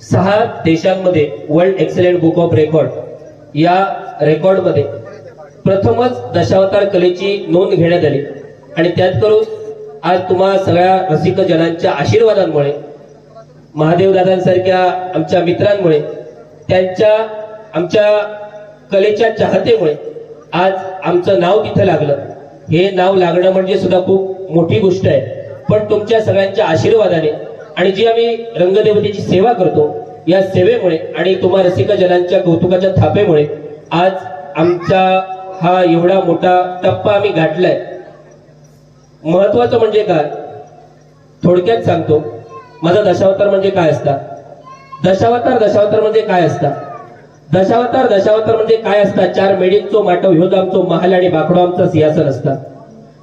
6 देशांमध्ये world excellent book of record या रेकॉर्डमध्ये प्रथमच दशावतार कलेची नोंद घेण्यात आली आणि त्यात करून आज तुम्हा सगळ्या रसिक जनांच्या आशीर्वादांमुळे, महादेव दादांसारख्या आमच्या मित्रांमुळे, त्यांच्या आमच्या कलेच्या चाहतेमुळे आज आमचं नाव तिथे लागलं. हे नाव लागणं म्हणजे सुद्धा खूप मोठी गोष्ट आहे. पण तुमच्या सगळ्यांच्या आशीर्वादाने आणि जी आम्ही रंगदेवतेची सेवा करतो या सेवेमुळे आणि तुम्हा रसिक जनांच्या कौतुकाच्या थापेमुळे आज आमचा हा एवढा मोठा टप्पा आम्ही गाठलाय. महत्वाचं म्हणजे काय, थोडक्यात सांगतो. माझा दशावतार म्हणजे काय असतात, दशावतार म्हणजे काय असतात, दशावतार म्हणजे काय असतात. 4 मेढींचो माटव ह्योच आमचो महाल आणि बाकडो आमचा सिंहासन असता.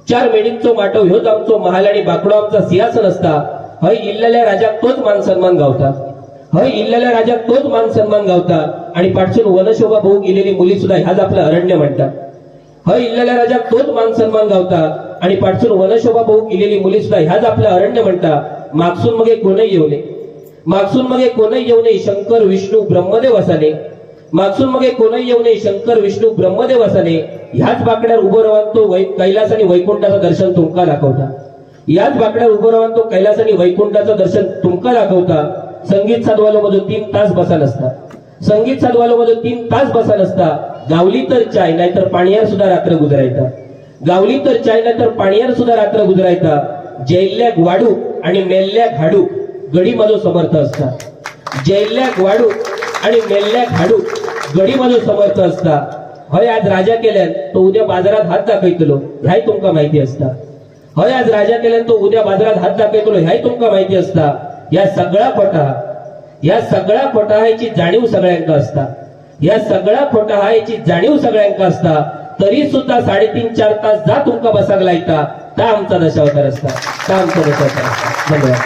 4 मेढींचो माटव ह्योच आमचो महाल आणि बाकडो आमचा सिंहासन असता. हय इल्लल्या राजाक तोच मान सन्मान गावता, हय इल्लल्या राजाक तोच मान सन्मान गावता. आणि पाठसून वनशोभा भाऊ गेलेली मुली सुद्धा ह्याच आपलं अरण्य म्हणतात. हय इल्लल्या राजाक तोच मान सन्मान गावता आणि पाठसून वनशोभा भाऊ गेलेली मुली सुद्धा ह्याच आपलं अरण्य म्हणता. मागसून मगे कोणही येऊ नये, मागसून मगे कोणही येऊ नये शंकर विष्णू ब्रह्मदेव असाने. मागसून मगे कोणही येऊ नये शंकर विष्णू ब्रह्मदेव असाने. ह्याच बाकड्यावर उभं राहून तो कैलास आणि वैकुंठाचं दर्शन तुमका दाखवता. याच बाकड्यावर उभं राहून तो कैलास आणि वैकुंठाचं दर्शन तुमका दाखवता. संगीत साधवालो मध्ये 3 तास बसा नसता, संगीत साधवालो मध्ये 3 तास बसा नसता. गावली तर चाय नाहीतर पाणीयार सुद्धा रात्र गुजरायता, गावली तर चाय नाहीतर पाणीयार सुद्धा रात्र गुजरायता. जैल्या वाडू आणि मेल्ल्या घाडू गडी माझो समर्थ असता. जैल्या वाडू आणि मेल्ल्या घाडू गडी माझो समर्थ असता. हय आज राजा केल्यान तो उद्या बाजारात हात दाखयतलो ह्याही तुमका माहिती असता. हय आज राजा केल्यान तो उद्या बाजारात हात दाखयतलो ह्याही तुमका माहिती असता. या सगळा खोटा याची जाणीव सगळ्यांका असता. या सगळा खोटा हा याची जाणीव सगळ्यांका असता. तरी सुद्धा 3.5-4 तास जा तुमका बसाक लायता ता आमचा दशावतार असता, ता आमचा दशावतार असता. धन्यवाद.